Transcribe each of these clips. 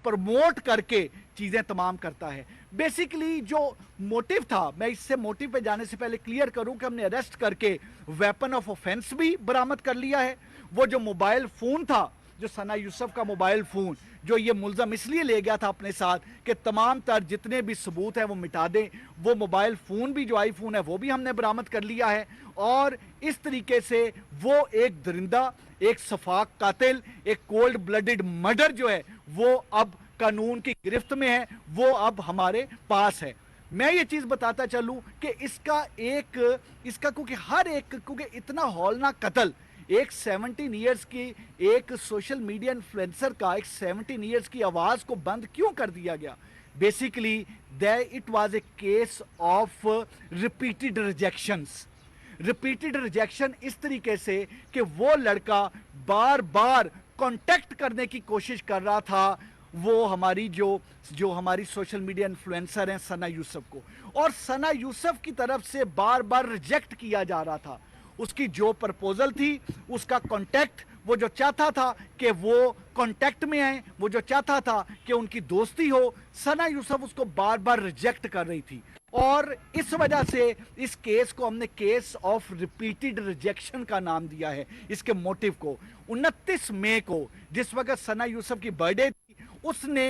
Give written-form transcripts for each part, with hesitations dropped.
Promote करके चीज़ें तमाम करता है। बेसिकली जो मोटिव था, मैं इससे मोटिव पे जाने से पहले क्लियर करूं कि हमने अरेस्ट करके वेपन ऑफ ऑफेंस भी बरामद कर लिया है। वो जो मोबाइल फ़ोन था, जो सना यूसुफ का मोबाइल फ़ोन, जो ये मुलज़म इसलिए ले गया था अपने साथ कि तमाम तर जितने भी सबूत हैं वो मिटा दें, वो मोबाइल फ़ोन भी, जो आईफोन है, वो भी हमने बरामद कर लिया है। और इस तरीके से वो एक दरिंदा, एक सफाक कातिल, एक कोल्ड ब्लडेड मर्डर जो है वो अब कानून की गिरफ्त में है, वो अब हमारे पास है। मैं ये चीज़ बताता चलूं कि इसका क्योंकि हर एक, क्योंकि इतना हौलनाक कत्ल एक 17 ईयर्स की एक सोशल मीडिया इन्फ्लुएंसर का, एक 17 ईयर्स की आवाज़ को बंद क्यों कर दिया गया? Basically it was a case of repeated rejection इस तरीके से कि वो लड़का बार बार कांटेक्ट करने की कोशिश कर रहा था वो हमारी जो हमारी सोशल मीडिया इन्फ्लुएंसर हैं सना यूसुफ को, और सना यूसुफ की तरफ से बार बार रिजेक्ट किया जा रहा था। उसकी जो प्रपोजल थी, उसका कांटेक्ट, वो जो चाहता था कि वो कांटेक्ट में आए, वो जो चाहता था कि उनकी दोस्ती हो, सना यूसुफ उसको बार बार रिजेक्ट कर रही थी। और इस वजह से इस केस को हमने केस ऑफ रिपीटेड रिजेक्शन का नाम दिया है। इसके मोटिव को 29 मई को, जिस वक्त सना यूसुफ की बर्थडे थी, उसने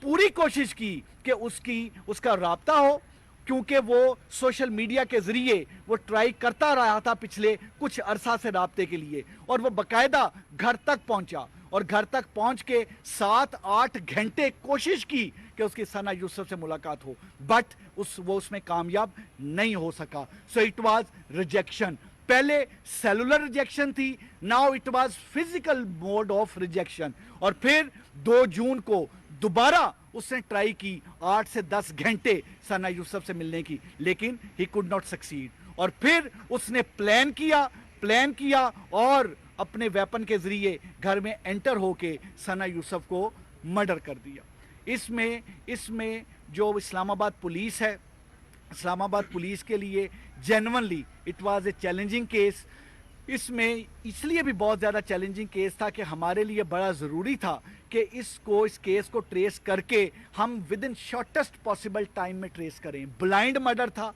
पूरी कोशिश की कि उसका राब्ता हो, क्योंकि वो सोशल मीडिया के जरिए वो ट्राई करता रहा था पिछले कुछ अरसा से राब्ते के लिए, और वो बाकायदा घर तक पहुंचा, और घर तक पहुंच के 7-8 घंटे कोशिश की कि उसकी सना यूसुफ से मुलाकात हो, बट वो उसमें कामयाब नहीं हो सका। So it was rejection. पहले सेलुलर रिजेक्शन थी, now it was physical mode of rejection. और फिर 2 जून को दोबारा उसने ट्राई की 8 से 10 घंटे सना यूसुफ से मिलने की, लेकिन ही कुड नॉट सक्सीड। और फिर उसने प्लान किया और अपने वेपन के जरिए घर में एंटर होके सना यूसुफ को मर्डर कर दिया। इसमें जो इस्लामाबाद पुलिस है, इस्लामाबाद पुलिस के लिए genuinely it was a challenging case. इसमें इसलिए भी बहुत ज़्यादा चैलेंजिंग केस था कि हमारे लिए बड़ा ज़रूरी था कि इस केस को ट्रेस करके हम with in shortest possible time में ट्रेस करें। ब्लाइंड मर्डर था,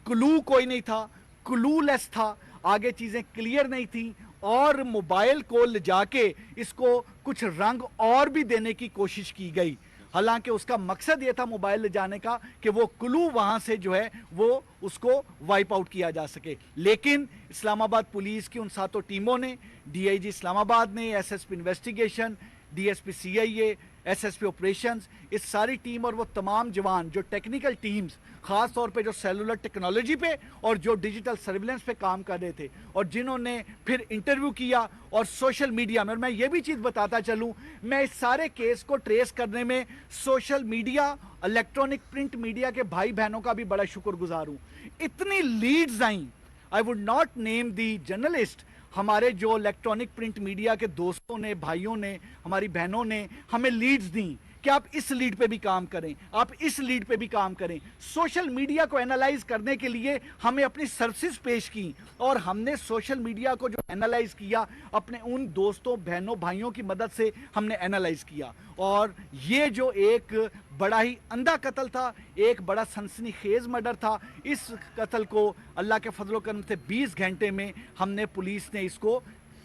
क्लू कोई नहीं था, क्लूलेस था, आगे चीज़ें क्लियर नहीं थी, और मोबाइल को ले जाके इसको कुछ रंग और भी देने की कोशिश की गई। हालांकि उसका मकसद ये था मोबाइल ले जाने का कि वो क्लू वहां से जो है वो उसको वाइप आउट किया जा सके। लेकिन इस्लामाबाद पुलिस की उन 7 टीमों ने, डीआईजी इस्लामाबाद ने, SSP investigation, DSP CIA, SSP operations, इस सारी टीम और वो तमाम जवान जो टेक्निकल टीम्स, ख़ास तौर पे जो सेलुलर टेक्नोलॉजी पे और जो डिजिटल सर्विलेंस पे काम कर रहे थे, और जिन्होंने फिर इंटरव्यू किया और सोशल मीडिया में, और मैं ये भी चीज़ बताता चलूँ, मैं इस सारे केस को ट्रेस करने में social media, electronic print media के भाई बहनों का भी बड़ा शुक्रगुजार हूँ। इतनी लीड्स आई, I would not name the journalist, हमारे जो इलेक्ट्रॉनिक प्रिंट मीडिया के दोस्तों ने, भाइयों ने, हमारी बहनों ने हमें लीड्स दी कि आप इस लीड पे भी काम करें, आप इस लीड पे भी काम करें। सोशल मीडिया को एनालाइज करने के लिए हमें अपनी सर्विसेज पेश की, और हमने सोशल मीडिया को जो एनालाइज किया अपने उन दोस्तों, बहनों, भाइयों की मदद से हमने एनालाइज किया। और ये जो एक बड़ा ही अंधा कत्ल था, एक बड़ा सनसनीखेज मर्डर था, इस कत्ल को अल्लाह के फजलो करम से 20 घंटे में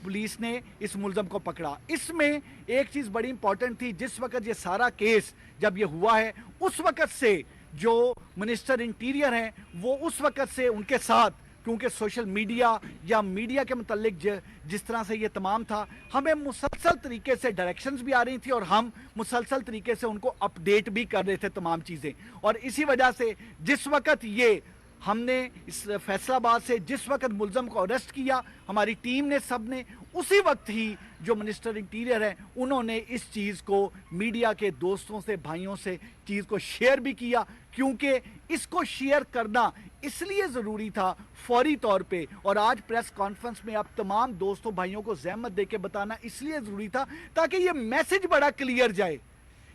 पुलिस ने इस मुलजम को पकड़ा। इसमें एक चीज़ बड़ी इंपॉर्टेंट थी, जिस वक्त ये सारा केस जब ये हुआ है, उस वक्त से जो मिनिस्टर इंटीरियर हैं वो उस वक्त से उनके साथ, क्योंकि सोशल मीडिया या मीडिया के मुतालिक जिस तरह से ये तमाम था, हमें मुसलसल तरीके से डायरेक्शंस भी आ रही थी और हम मुसलसल तरीके से उनको अपडेट भी कर रहे थे तमाम चीज़ें। और इसी वजह से जिस वक्त ये हमने इस फैसलाबाद से जिस वक्त मुलजम को अरेस्ट किया, हमारी टीम ने, सब ने, उसी वक्त ही जो मिनिस्टर इंटीरियर हैं उन्होंने इस चीज़ को मीडिया के दोस्तों से, भाइयों से चीज़ को शेयर भी किया, क्योंकि इसको शेयर करना इसलिए ज़रूरी था फौरी तौर पे, और आज प्रेस कॉन्फ्रेंस में आप तमाम दोस्तों, भाइयों को ज़हमत दे के बताना इसलिए ज़रूरी था ताकि ये मैसेज बड़ा क्लियर जाए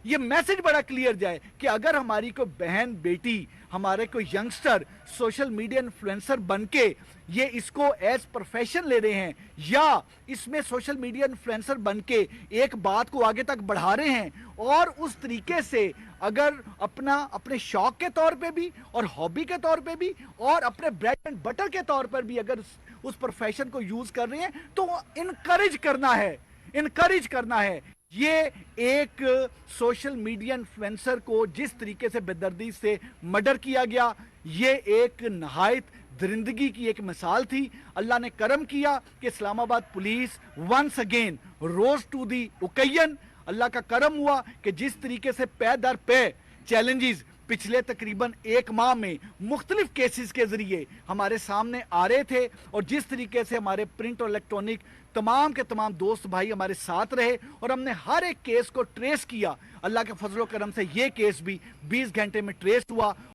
یہ میسج بڑا کلیئر جائے کہ اگر ہماری کوئی بہن بیٹی ہمارے کوئی ینگسٹر سوشل میڈیا انفلوئنسر بن کے یہ اس کو ایز پروفیشن لے رہے ہیں یا اس میں سوشل میڈیا انفلوئنسر بن کے ایک بات کو آگے تک بڑھا رہے ہیں اور اس طریقے سے اگر اپنے شوق کے طور پہ بھی اور ہابی کے طور پہ بھی اور اپنے بریڈ اینڈ بٹر کے طور پر بھی اگر اس پروفیشن کو یوز کر رہے ہیں تو انکریج کرنا ہے یہ ایک سوشل میڈیا انفلوئنسر کو جس طریقے سے بے دردی سے مرڈر کیا گیا یہ ایک نہایت درندگی کی ایک مثال تھی. اللہ نے کرم کیا کہ Islamabad police once again rose to the occasion. اللہ کا کرم ہوا کہ جس طریقے سے پے در پے چیلنجز پچھلے تقریباً ایک ماہ میں مختلف کیسز کے ذریعے ہمارے سامنے آ رہے تھے اور جس طریقے سے ہمارے پرنٹ اور الیکٹرانک تمام کے تمام دوست بھائی ہمارے ساتھ رہے اور ہم نے ہر ایک کیس کو ٹریس کیا. اللہ کے فضل و کرم سے یہ کیس بھی 20 گھنٹے میں ٹریس ہوا